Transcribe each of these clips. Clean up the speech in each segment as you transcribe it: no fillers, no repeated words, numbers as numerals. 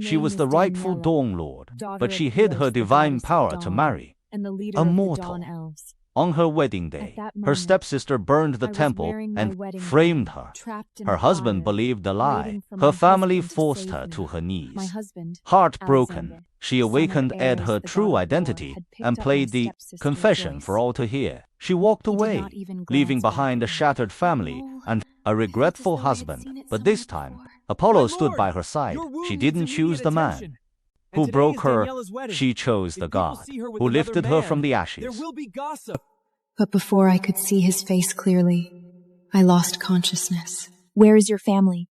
She was the rightful Dawn Lord, but she hid her divine power to marry a mortal. On her wedding day, her stepsister burned the temple and framed her. Her husband believed the lie. Her family forced her to her knees. Heartbroken, she awakened at her true identity and played the confession for all to hear. She walked away, leaving behind a shattered family and a regretful husband. But this time, Apollo stood by her side. She didn't choose the man who broke her. She chose the God who lifted her from the ashes. But before I could see his face clearly, I lost consciousness. Where is your family?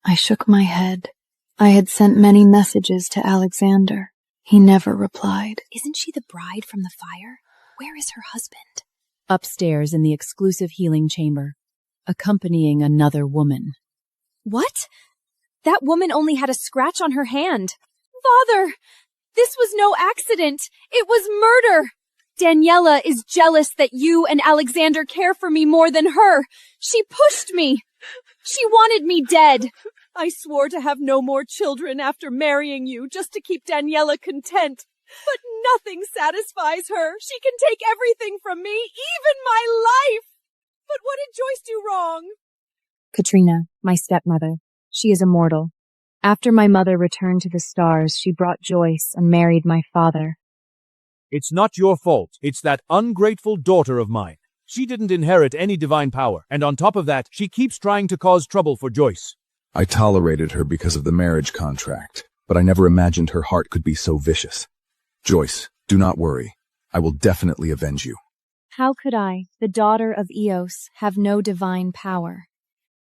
I shook my head. I had sent many messages to Alexander. He never replied. Isn't she the bride from the fire? Where is her husband? Upstairs in the exclusive healing chamber, accompanying another woman. What? That woman only had a scratch on her hand. Father, this was no accident. It was murder. Daniela is jealous that you and Alexander care for me more than her. She pushed me. She wanted me dead. I swore to have no more children after marrying you just to keep Daniela content. But nothing satisfies her. She can take everything from me, even my life. But what did Joyce do wrong? Katrina, my stepmother. She is immortal. After my mother returned to the stars, she brought Joyce and married my father. It's not your fault. It's that ungrateful daughter of mine. She didn't inherit any divine power, and on top of that, she keeps trying to cause trouble for Joyce. I tolerated her because of the marriage contract, but I never imagined her heart could be so vicious. Joyce, do not worry. I will definitely avenge you. How could I, the daughter of Eos, have no divine power?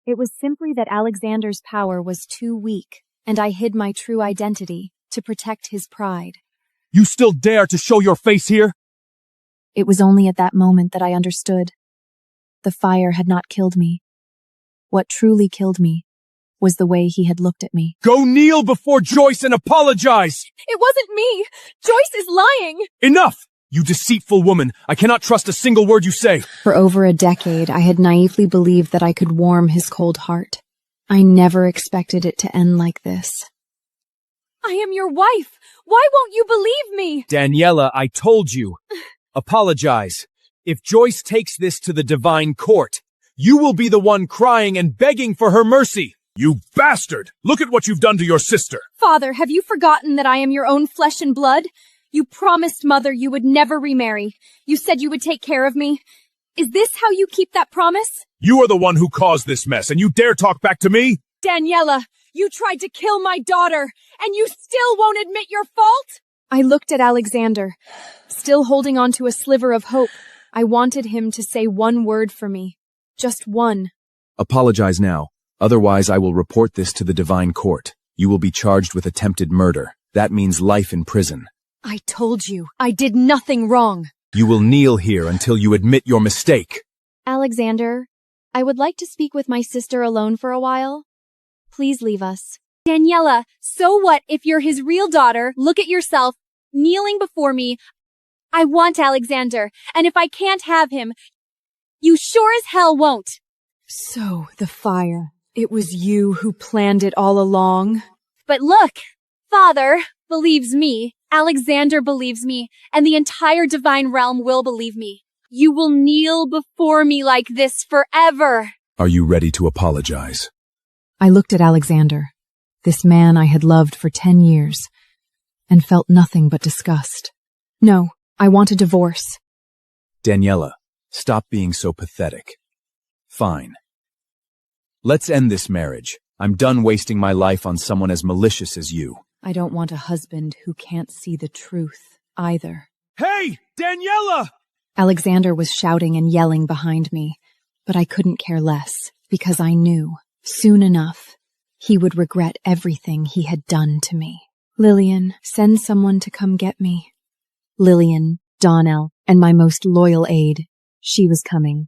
It was simply that Alexander's power was too weak, and I hid my true identity to protect his pride. You still dare to show your face here? It was only at that moment that I understood. The fire had not killed me. What truly killed me was the way he had looked at me. Go kneel before Joyce and apologize! It wasn't me! Joyce is lying! Enough! You deceitful woman! I cannot trust a single word you say! For over a decade, I had naively believed that I could warm his cold heart. I never expected it to end like this. I am your wife! Why won't you believe me? Daniela, I told you. Apologize. If Joyce takes this to the divine court, you will be the one crying and begging for her mercy. You bastard! Look at what you've done to your sister. Father, have you forgotten that I am your own flesh and blood? You promised Mother you would never remarry. You said you would take care of me. Is this how you keep that promise? You are the one who caused this mess, and you dare talk back to me? Daniela, you tried to kill my daughter, and you still won't admit your fault? I looked at Alexander, still holding on to a sliver of hope. I wanted him to say one word for me. Just one. Apologize now. Otherwise, I will report this to the divine court. You will be charged with attempted murder. That means life in prison. I told you, I did nothing wrong. You will kneel here until you admit your mistake. Alexander, I would like to speak with my sister alone for a while. Please leave us. Daniela, so what if you're his real daughter? Look at yourself, kneeling before me. I want Alexander, and if I can't have him, you sure as hell won't. So, the fire. It was you who planned it all along. But look, Father believes me, Alexander believes me, and the entire divine realm will believe me. You will kneel before me like this forever. Are you ready to apologize? I looked at Alexander, this man I had loved for 10 years, and felt nothing but disgust. No, I want a divorce. Daniela, stop being so pathetic. Fine. Let's end this marriage. I'm done wasting my life on someone as malicious as you. I don't want a husband who can't see the truth, either. Hey, Daniela! Alexander was shouting and yelling behind me, but I couldn't care less, because I knew, soon enough, he would regret everything he had done to me. Lillian, send someone to come get me. Lillian, Donnell, and my most loyal aide. She was coming.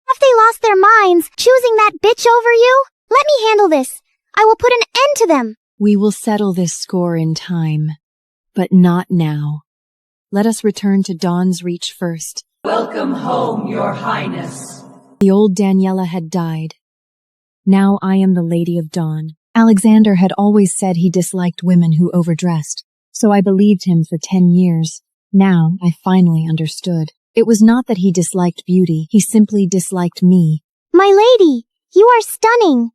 Have they lost their minds, choosing that bitch over you? Let me handle this. I will put an end to them. We will settle this score in time, but not now. Let us return to Dawn's Reach first. Welcome home, Your Highness. The old Daniela had died. Now I am the Lady of Dawn. Alexander had always said he disliked women who overdressed, so I believed him for 10 years. Now I finally understood. It was not that he disliked beauty, he simply disliked me. My lady, you are stunning.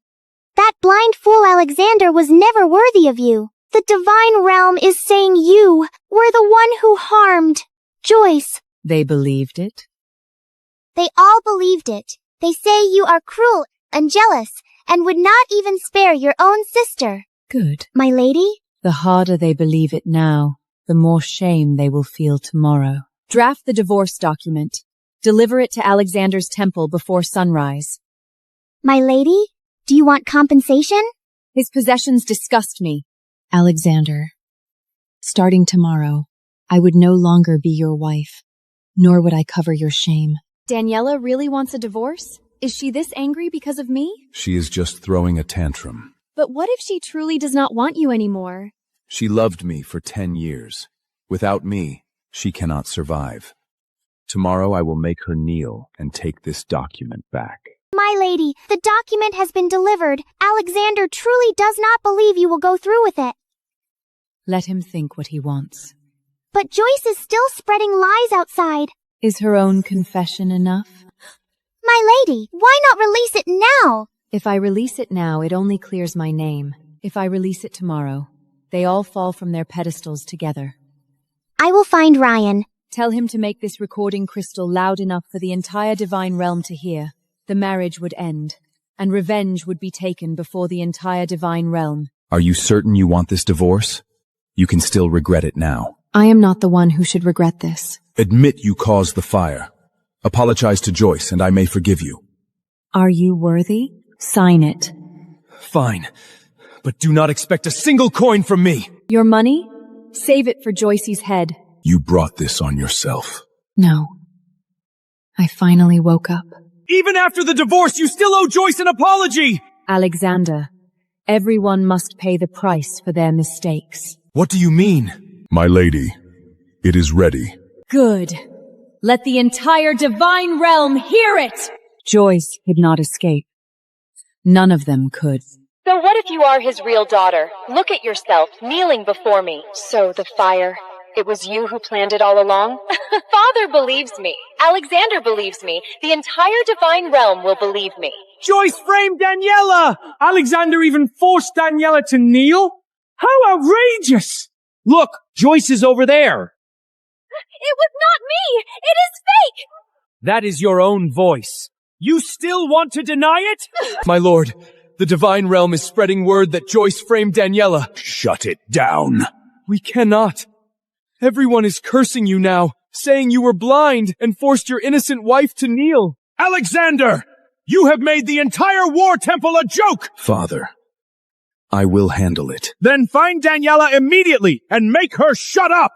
That blind fool Alexander was never worthy of you. The divine realm is saying you were the one who harmed Joyce. They believed it? They all believed it. They say you are cruel and jealous and would not even spare your own sister. Good. My lady? The harder they believe it now, the more shame they will feel tomorrow. Draft the divorce document. Deliver it to Alexander's temple before sunrise. My lady? Do you want compensation? His possessions disgust me. Alexander, starting tomorrow, I would no longer be your wife, nor would I cover your shame. Daniela really wants a divorce? Is she this angry because of me? She is just throwing a tantrum. But what if she truly does not want you anymore? She loved me for 10 years. Without me, she cannot survive. Tomorrow I will make her kneel and take this document back. My lady, the document has been delivered. Alexander truly does not believe you will go through with it. Let him think what he wants. But Joyce is still spreading lies outside. Is her own confession enough? My lady, why not release it now? If I release it now, it only clears my name. If I release it tomorrow, they all fall from their pedestals together. I will find Ryan. Tell him to make this recording crystal loud enough for the entire divine realm to hear. The marriage would end, and revenge would be taken before the entire divine realm. Are you certain you want this divorce? You can still regret it now. I am not the one who should regret this. Admit you caused the fire. Apologize to Joyce, and I may forgive you. Are you worthy? Sign it. Fine, but do not expect a single coin from me. Your money? Save it for Joyce's head. You brought this on yourself. No. I finally woke up. Even after the divorce, you still owe Joyce an apology! Alexander, everyone must pay the price for their mistakes. What do you mean? My lady, it is ready. Good. Let the entire divine realm hear it! Joyce could not escape. None of them could. So what if you are his real daughter? Look at yourself, kneeling before me. So the fire, it was you who planned it all along? Father believes me. Alexander believes me. The entire divine realm will believe me. Joyce framed Daniela! Alexander even forced Daniela to kneel? How outrageous! Look, Joyce is over there. It was not me! It is fake! That is your own voice. You still want to deny it? My lord, the divine realm is spreading word that Joyce framed Daniela. Shut it down. We cannot. Everyone is cursing you now, saying you were blind and forced your innocent wife to kneel. Alexander! You have made the entire war temple a joke! Father, I will handle it. Then find Daniela immediately and make her shut up!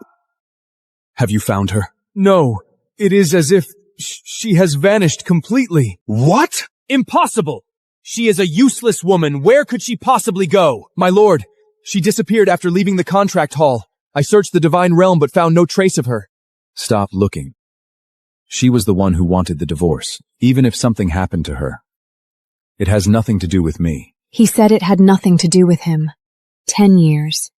Have you found her? No, it is as if she has vanished completely. What? Impossible! She is a useless woman. Where could she possibly go? My lord, she disappeared after leaving the contract hall. I searched the divine realm but found no trace of her. Stop looking. She was the one who wanted the divorce, even if something happened to her. It has nothing to do with me. He said it had nothing to do with him. 10 years.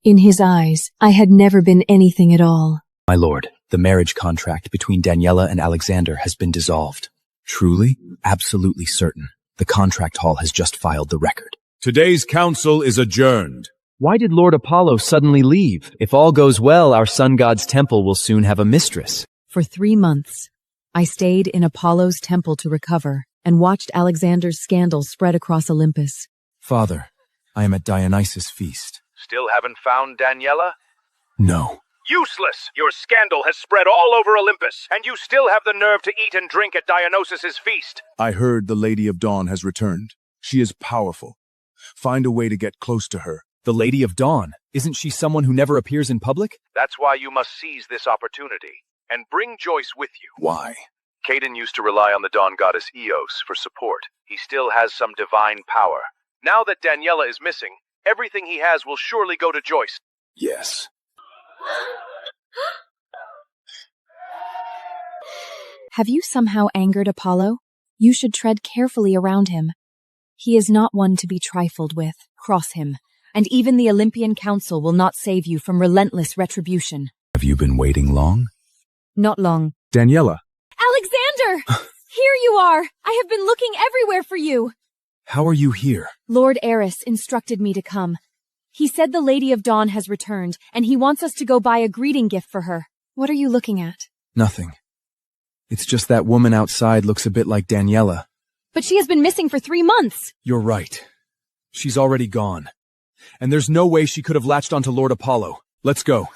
In his eyes, I had never been anything at all. My lord, the marriage contract between Daniela and Alexander has been dissolved. Truly? Absolutely certain. The contract hall has just filed the record. Today's council is adjourned. Why did Lord Apollo suddenly leave? If all goes well, our sun god's temple will soon have a mistress. For 3 months, I stayed in Apollo's temple to recover and watched Alexander's scandal spread across Olympus. Father, I am at Dionysus' feast. Still haven't found Daniela? No. Useless! Your scandal has spread all over Olympus, and you still have the nerve to eat and drink at Dionysus' feast. I heard the Lady of Dawn has returned. She is powerful. Find a way to get close to her. The Lady of Dawn? Isn't she someone who never appears in public? That's why you must seize this opportunity, and bring Joyce with you. Why? Caden used to rely on the Dawn goddess Eos for support. He still has some divine power. Now that Daniela is missing, everything he has will surely go to Joyce. Yes. Have you somehow angered Apollo? You should tread carefully around him. He is not one to be trifled with. Cross him, and even the Olympian Council will not save you from relentless retribution. Have you been waiting long? Not long. Daniela! Alexander! Here you are! I have been looking everywhere for you! How are you here? Lord Eris instructed me to come. He said the Lady of Dawn has returned, and he wants us to go buy a greeting gift for her. What are you looking at? Nothing. It's just that woman outside looks a bit like Daniela. But she has been missing for 3 months. You're right. She's already gone. And there's no way she could have latched onto Lord Apollo. Let's go.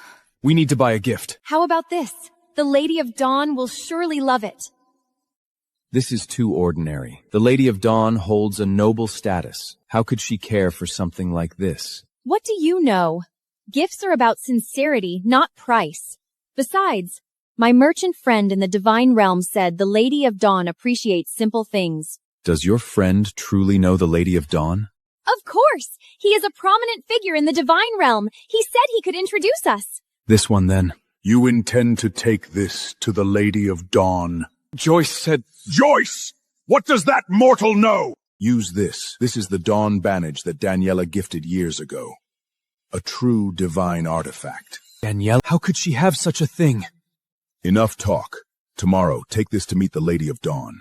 We need to buy a gift. How about this? The Lady of Dawn will surely love it. This is too ordinary. The Lady of Dawn holds a noble status. How could she care for something like this? What do you know? Gifts are about sincerity, not price. Besides, my merchant friend in the Divine Realm said the Lady of Dawn appreciates simple things. Does your friend truly know the Lady of Dawn? Of course! He is a prominent figure in the Divine Realm. He said he could introduce us. This one, then. You intend to take this to the Lady of Dawn. Joyce said... Joyce! What does that mortal know? Use this. This is the Dawn Bandage that Daniela gifted years ago. A true divine artifact. Daniela? How could she have such a thing? Enough talk. Tomorrow, take this to meet the Lady of Dawn.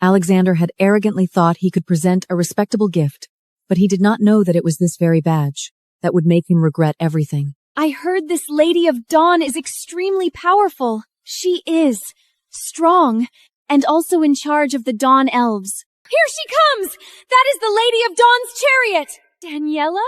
Alexander had arrogantly thought he could present a respectable gift, but he did not know that it was this very badge that would make him regret everything. I heard this Lady of Dawn is extremely powerful. She is strong and also in charge of the Dawn Elves. Here she comes! That is the Lady of Dawn's chariot! Daniela?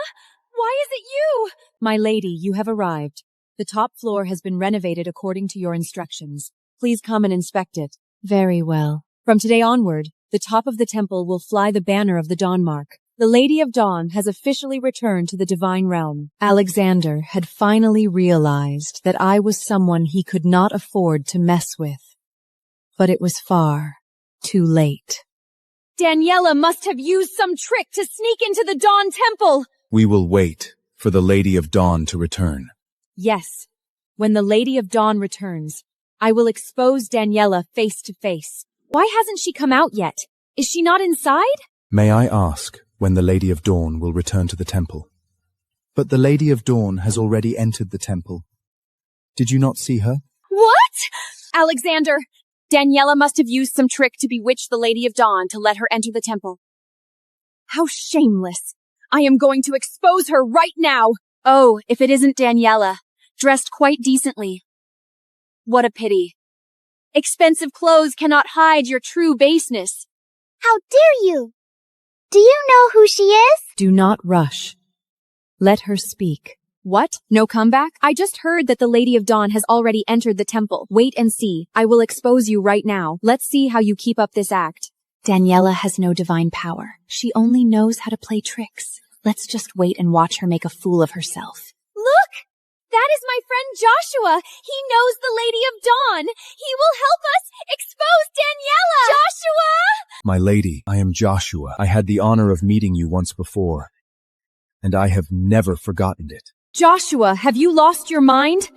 Why is it you? My lady, you have arrived. The top floor has been renovated according to your instructions. Please come and inspect it. Very well. From today onward, the top of the temple will fly the banner of the Dawn Mark. The Lady of Dawn has officially returned to the Divine Realm. Alexander had finally realized that I was someone he could not afford to mess with. But it was far too late. Daniela must have used some trick to sneak into the Dawn Temple! We will wait for the Lady of Dawn to return. Yes. When the Lady of Dawn returns, I will expose Daniela face to face. Why hasn't she come out yet? Is she not inside? May I ask when the Lady of Dawn will return to the temple? But the Lady of Dawn has already entered the temple. Did you not see her? What? Alexander, Daniela must have used some trick to bewitch the Lady of Dawn to let her enter the temple. How shameless. I am going to expose her right now. Oh, if it isn't Daniela, dressed quite decently. What a pity. Expensive clothes cannot hide your true baseness. How dare you? Do you know who she is? Do not rush. Let her speak. What? No comeback? I just heard that the Lady of Dawn has already entered the temple. Wait and see. I will expose you right now. Let's see how you keep up this act. Daniela has no divine power. She only knows how to play tricks. Let's just wait and watch her make a fool of herself. Look! That is my friend Joshua. He knows the Lady of Dawn. He will help us expose Daniela. Joshua! My lady, I am Joshua. I had the honor of meeting you once before, and I have never forgotten it. Joshua, have you lost your mind?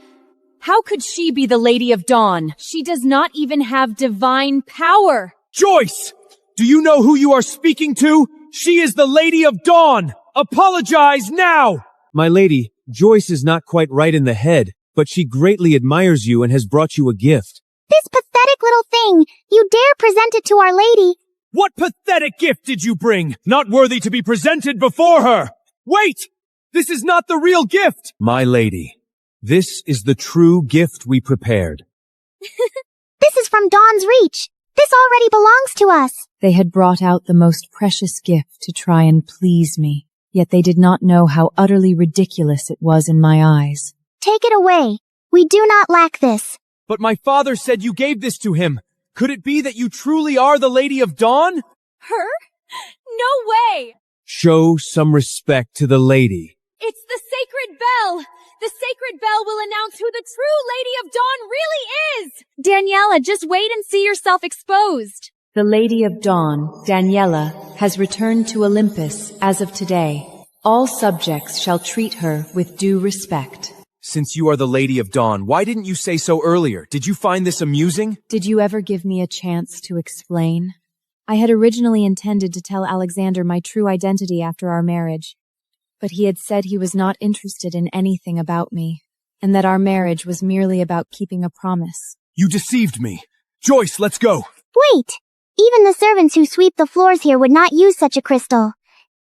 How could she be the Lady of Dawn? She does not even have divine power. Joyce! Do you know who you are speaking to? She is the Lady of Dawn! Apologize now! My lady, Joyce is not quite right in the head, but she greatly admires you and has brought you a gift. This pathetic little thing! You dare present it to Our Lady! What pathetic gift did you bring? Not worthy to be presented before her! Wait! This is not the real gift! My lady, this is the true gift we prepared. This is from Dawn's Reach! This already belongs to us! They had brought out the most precious gift to try and please me, yet they did not know how utterly ridiculous it was in my eyes. Take it away. We do not lack this. But my father said you gave this to him. Could it be that you truly are the Lady of Dawn? Her? No way! Show some respect to the lady. It's the sacred bell! The sacred bell will announce who the true Lady of Dawn really is! Daniela, just wait and see yourself exposed. The Lady of Dawn, Daniela, has returned to Olympus as of today. All subjects shall treat her with due respect. Since you are the Lady of Dawn, why didn't you say so earlier? Did you find this amusing? Did you ever give me a chance to explain? I had originally intended to tell Alexander my true identity after our marriage, but he had said he was not interested in anything about me, and that our marriage was merely about keeping a promise. You deceived me. Joyce, let's go. Wait! Even the servants who sweep the floors here would not use such a crystal.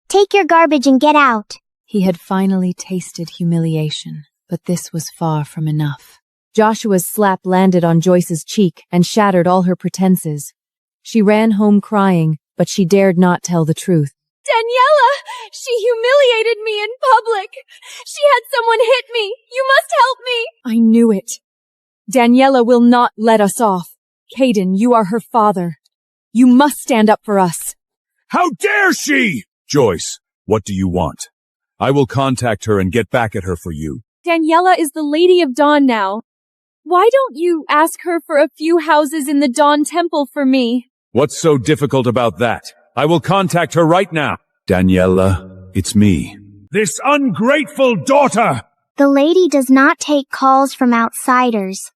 Take your garbage and get out. He had finally tasted humiliation, but this was far from enough. Joshua's slap landed on Joyce's cheek and shattered all her pretenses. She ran home crying, but she dared not tell the truth. Daniela! She humiliated me in public! She had someone hit me! You must help me! I knew it. Daniela will not let us off. Caden, you are her father. You must stand up for us. How dare she! Joyce, what do you want? I will contact her and get back at her for you. Daniela is the Lady of Dawn now. Why don't you ask her for a few houses in the Dawn Temple for me? What's so difficult about that? I will contact her right now. Daniela, it's me. This ungrateful daughter! The lady does not take calls from outsiders.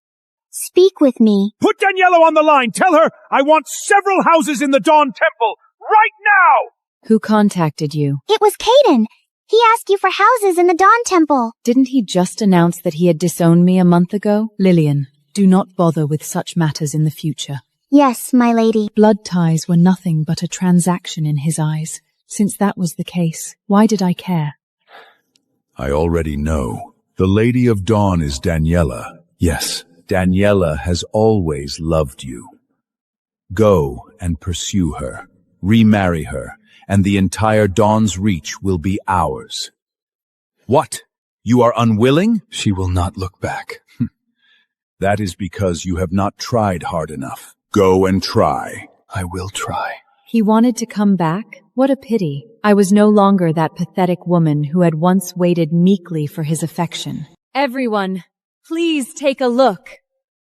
Speak with me. Put Daniela on the line. Tell her I want several houses in the Dawn Temple right now! Who contacted you? It was Caden. He asked you for houses in the Dawn Temple. Didn't he just announce that he had disowned me a month ago? Lillian, do not bother with such matters in the future. Yes, my lady. Blood ties were nothing but a transaction in his eyes. Since that was the case, why did I care? I already know. The Lady of Dawn is Daniela. Yes, Daniela has always loved you. Go and pursue her. Remarry her, and the entire Dawn's Reach will be ours. What? You are unwilling? She will not look back. That is because you have not tried hard enough. Go and try. I will try. He wanted to come back? What a pity. I was no longer that pathetic woman who had once waited meekly for his affection. Everyone, please take a look.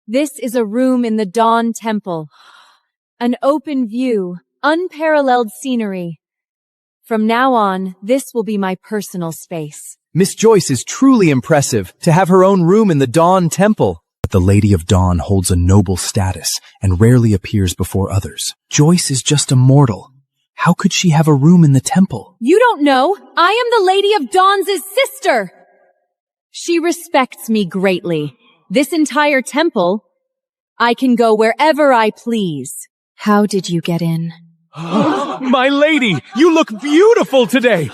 This is a room in the Dawn Temple. An open view, unparalleled scenery. From now on, this will be my personal space. Miss Joyce is truly impressive to have her own room in the Dawn Temple. But the Lady of Dawn holds a noble status and rarely appears before others. Joyce is just a mortal. How could she have a room in the temple? You don't know. I am the Lady of Dawn's sister. She respects me greatly. This entire temple, I can go wherever I please. How did you get in? My lady, you look beautiful today.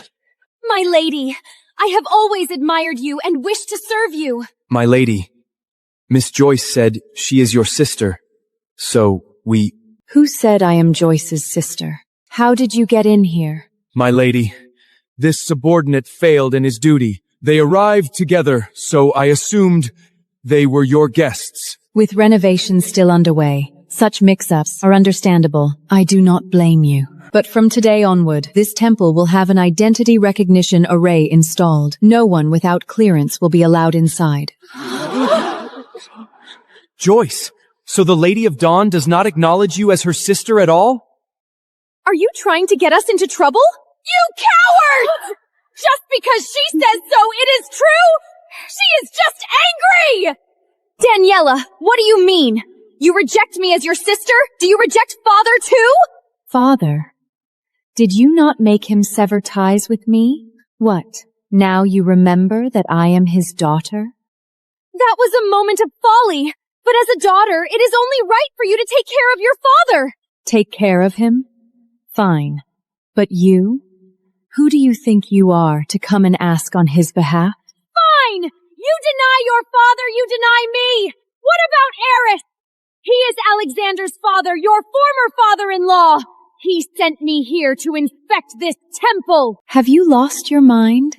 My lady, I have always admired you and wished to serve you. My lady, Miss Joyce said she is your sister, so we... Who said I am Joyce's sister? How did you get in here? My lady, this subordinate failed in his duty. They arrived together, so I assumed they were your guests. With renovations still underway, such mix-ups are understandable. I do not blame you. But from today onward, this temple will have an identity recognition array installed. No one without clearance will be allowed inside. Joyce, so the Lady of Dawn does not acknowledge you as her sister at all? Are you trying to get us into trouble? You cowards! Just because she says so, it is true? She is just angry! Daniela, what do you mean? You reject me as your sister? Do you reject father too? Father? Did you not make him sever ties with me? What, now you remember that I am his daughter? That was a moment of folly. But as a daughter, it is only right for you to take care of your father. Take care of him? Fine. But you? Who do you think you are to come and ask on his behalf? Fine! You deny your father, you deny me! What about Eris? He is Alexander's father, your former father-in-law! He sent me here to inspect this temple! Have you lost your mind?